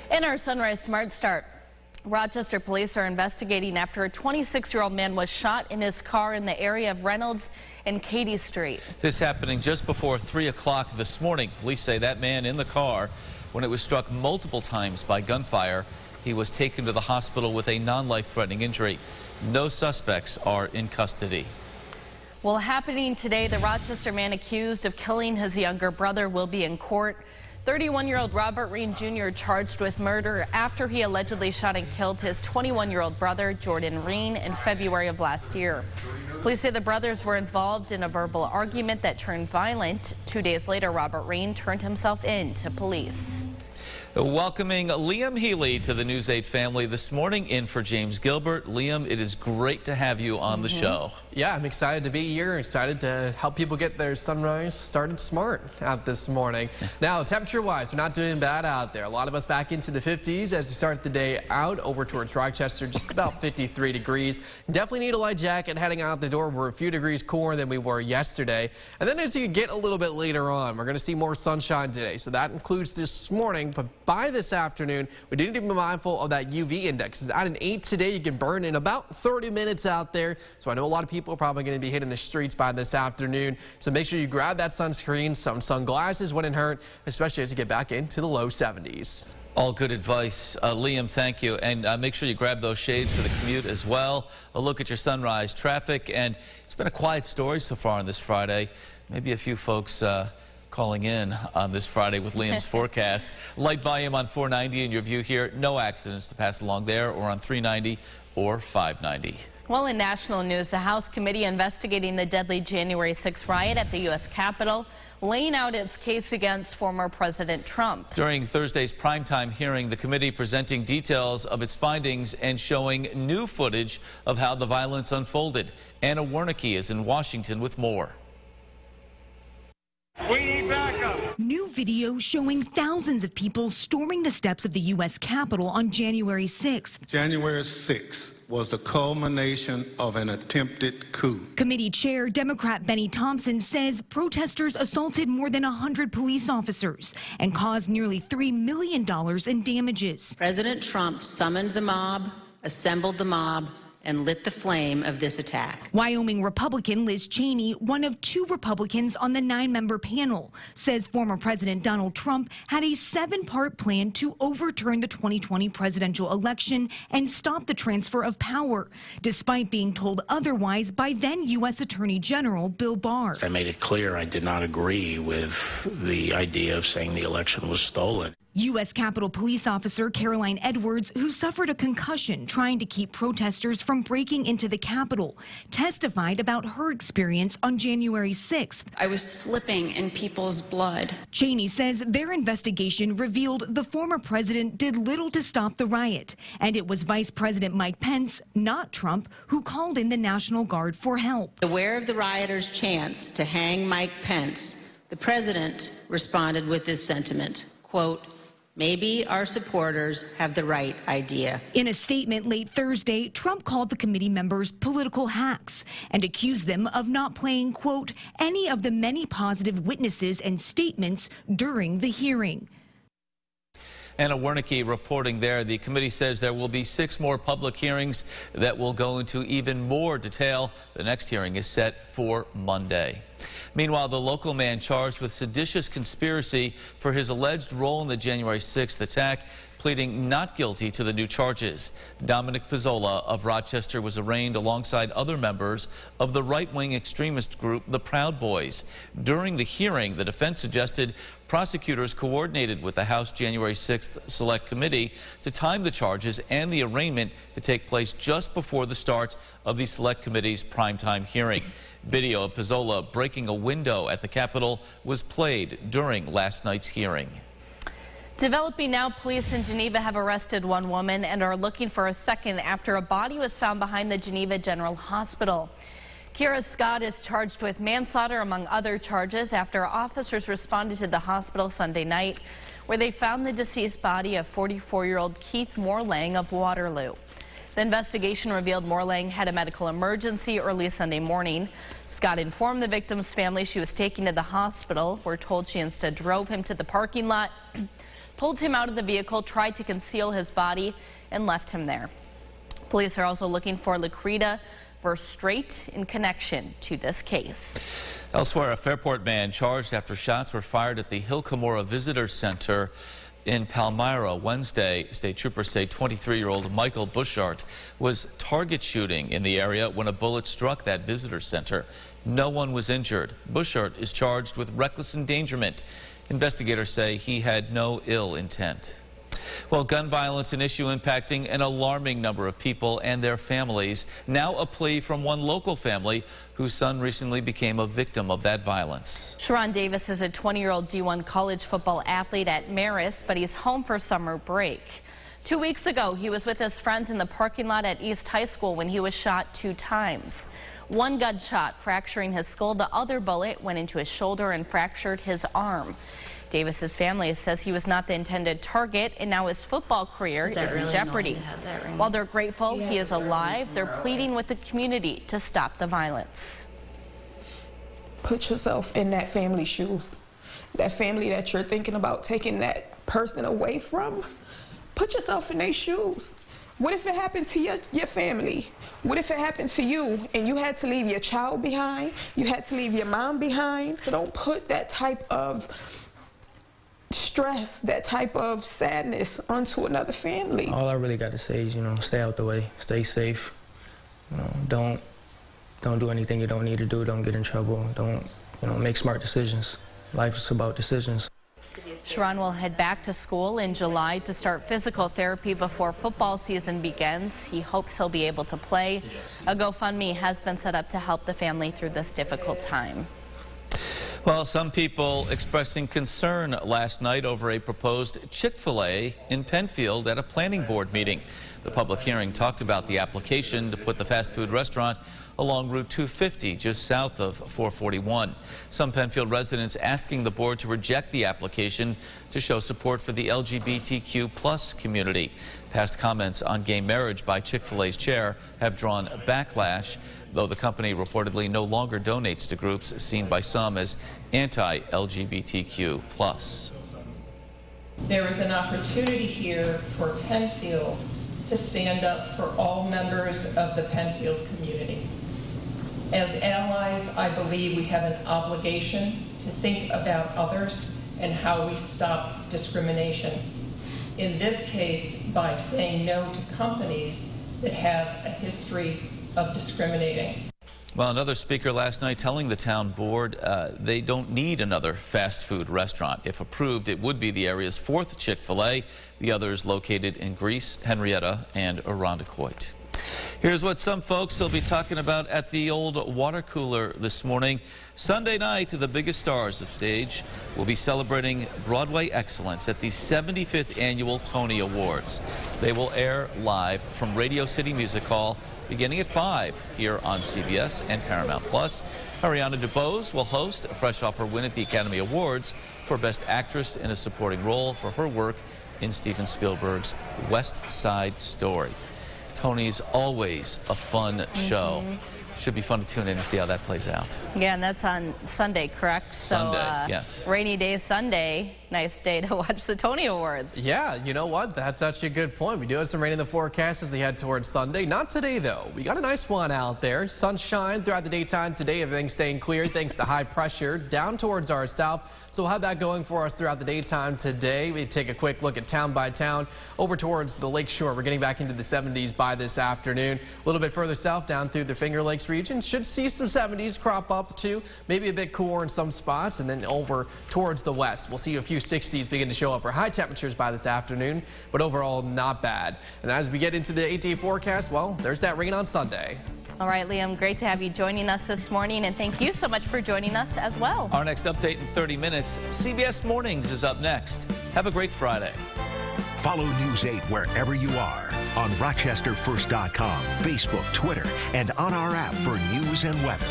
In our Sunrise Smart Start, Rochester police are investigating after a 26-year-old man was shot in his car in the area of Reynolds and Katy Street. This happening just before 3 o'clock this morning. Police say that man in the car, when it was struck multiple times by gunfire, he was taken to the hospital with a non-life-threatening injury. No suspects are in custody. Well, happening today, the Rochester man accused of killing his younger brother will be in court. 31-year-old Robert Reen Jr. charged with murder after he allegedly shot and killed his 21-year-old brother, Jordan Reen, in February of last year. Police say the brothers were involved in a verbal argument that turned violent. 2 days later, Robert Reen turned himself in to police. Welcoming Liam Healy to the News 8 family this morning, in for James Gilbert. Liam, it is great to have you on the show. Yeah, I'm excited to be here. Excited to help people get their sunrise started smart out this morning. Now, temperature-wise, we're not doing bad out there. A lot of us back into the 50s as we start the day out over towards Rochester, just about 53 degrees. Definitely need a light jacket heading out the door. We're a few degrees cooler than we were yesterday. And then as you get a little bit later on, we're going to see more sunshine today. So that includes this morning, but by this afternoon, we need to be mindful of that UV index. It's at an 8 today. You can burn in about 30 minutes out there. So I know a lot of people are probably going to be hitting the streets by this afternoon. So make sure you grab that sunscreen, some sunglasses wouldn't hurt, especially as you get back into the low 70s. All good advice. Liam, thank you. And make sure you grab those shades for the commute as well. A look at your sunrise traffic. And it's been a quiet story so far on this Friday. Maybe a few folks calling in on this Friday with Liam's forecast. Light volume on 490 in your view here. No accidents to pass along there, or on 390 or 590. Well, in national news, the House committee investigating the deadly January 6th riot at the U.S. Capitol, laying out its case against former President Trump. During Thursday's primetime hearing, the committee presenting details of its findings and showing new footage of how the violence unfolded. Anna Wernicke is in Washington with more. We need backup. New video showing thousands of people storming the steps of the U.S. Capitol on January 6th. January 6th was the culmination of an attempted coup. Committee Chair Democrat Benny Thompson says protesters assaulted more than 100 police officers and caused nearly $3 million in damages. President Trump summoned the mob, assembled the mob, and lit the flame of this attack. Wyoming Republican Liz Cheney, one of 2 Republicans on the 9-member panel, says former President Donald Trump had a 7-part plan to overturn the 2020 presidential election and stop the transfer of power, despite being told otherwise by then U.S. Attorney General Bill Barr. I made it clear I did not agree with the idea of saying the election was stolen. U.S. Capitol Police Officer Caroline Edwards, who suffered a concussion trying to keep protesters from breaking into the Capitol, testified about her experience on January 6th. I was slipping in people's blood. Cheney says their investigation revealed the former president did little to stop the riot, and it was Vice President Mike Pence, not Trump, who called in the National Guard for help. Aware of the rioters' chance to hang Mike Pence, the president responded with this sentiment, quote, "Maybe our supporters have the right idea." In a statement late Thursday, Trump called the committee members political hacks and accused them of not playing, quote, "any of the many positive witnesses and statements during the hearing." Anna Wernicke reporting there. The committee says there will be 6 more public hearings that will go into even more detail. The next hearing is set for Monday. Meanwhile, the local man charged with seditious conspiracy for his alleged role in the January 6th attack, pleading not guilty to the new charges. Dominic Pizzola of Rochester was arraigned alongside other members of the right-wing extremist group, the Proud Boys. During the hearing, the defense suggested prosecutors coordinated with the House January 6th Select Committee to time the charges and the arraignment to take place just before the start of the Select Committee's primetime hearing. Video of Pizzola breaking a window at the Capitol was played during last night's hearing. Developing now, police in Geneva have arrested 1 woman and are looking for a second after a body was found behind the Geneva General Hospital. Kira Scott is charged with manslaughter, among other charges, after officers responded to the hospital Sunday night, where they found the deceased body of 44-year-old Keith Morlang of Waterloo. The investigation revealed Morlang had a medical emergency early Sunday morning. Scott informed the victim's family she was taken to the hospital. We're told she instead drove him to the parking lot. pulled him out of the vehicle, tried to conceal his body, and left him there. Police are also looking for Lacrita Verstraete in connection to this case. Elsewhere, a Fairport man charged after shots were fired at the Hill Cumorah Visitor Center in Palmyra Wednesday. State troopers say 23-year-old Michael Bushart was target shooting in the area when a bullet struck that visitor center. No one was injured. Bushart is charged with reckless endangerment. Investigators say he had no ill intent. Well, gun violence, an issue impacting an alarming number of people and their families. Now a plea from one local family whose son recently became a victim of that violence. Sharon Davis is a 20-year-old D1 college football athlete at Marist, but he's home for summer break. 2 weeks ago, he was with his friends in the parking lot at East High School when he was shot 2 times. One gunshot fracturing his skull. The other bullet went into his shoulder and fractured his arm. Davis's family says he was not the intended target, and now his football career is in jeopardy. While they're grateful he is alive, they're pleading with the community to stop the violence. Put yourself in that family's shoes. That family that you're thinking about taking that person away from. Put yourself in their shoes. What if it happened to your family? What if it happened to you and you had to leave your child behind? You had to leave your mom behind? So don't put that type of stress, that type of sadness onto another family. All I really got to say is, stay out the way, stay safe. Don't do anything you don't need to do. Don't get in trouble. Don't, make smart decisions. Life is about decisions. Sharon will head back to school in July to start physical therapy before football season begins. He hopes he'll be able to play. A GoFundMe has been set up to help the family through this difficult time. Well, some people expressing concern last night over a proposed Chick-fil-A in Penfield at a planning board meeting. The public hearing talked about the application to put the fast food restaurant along Route 250, just south of 441. Some Penfield residents asking the board to reject the application to show support for the LGBTQ+ community. Past comments on gay marriage by Chick-fil-A's chair have drawn backlash, though the company reportedly no longer donates to groups seen by some as anti-LGBTQ+. There is an opportunity here for Penfield to stand up for all members of the Penfield community. As allies, I believe we have an obligation to think about others and how we stop discrimination. In this case, by saying no to companies that have a history of discriminating. Well, another speaker last night telling the town board they don't need another fast food restaurant. If approved, it would be the area's 4th Chick-fil-A, the others located in Greece, Henrietta, and Irondequoit. Here's what some folks will be talking about at the old water cooler this morning. Sunday night, the biggest stars of stage will be celebrating Broadway excellence at the 75th Annual Tony Awards. They will air live from Radio City Music Hall beginning at 5 here on CBS and Paramount+. Ariana DeBose will host, fresh off her win at the Academy Awards for Best Actress in a Supporting Role for her work in Steven Spielberg's West Side Story. Tony's always a fun show. Should be fun to tune in and see how that plays out. Yeah, and that's on Sunday, correct? Sunday, yes. Rainy day Sunday, nice day to watch the Tony Awards. Yeah, you know what? That's actually a good point. We do have some rain in the forecast as we head towards Sunday. Not today, though. We got a nice one out there. Sunshine throughout the daytime today. Everything's staying clear thanks to high pressure down towards our south. So we'll have that going for us throughout the daytime today. We take a quick look at town by town over towards the lakeshore. We're getting back into the 70s by this afternoon. A little bit further south down through the Finger Lakes region. Should see some 70s crop up too. Maybe a bit cooler in some spots. And then over towards the west, we'll see a few 60s begin to show up for high temperatures by this afternoon. But overall, not bad. And as we get into the 8-day forecast, well, there's that rain on Sunday. All right, Liam, great to have you joining us this morning, and thank you so much for joining us as well. Our next update in 30 minutes. CBS Mornings is up next. Have a great Friday. Follow News 8 wherever you are on RochesterFirst.com, Facebook, Twitter, and on our app for news and weather.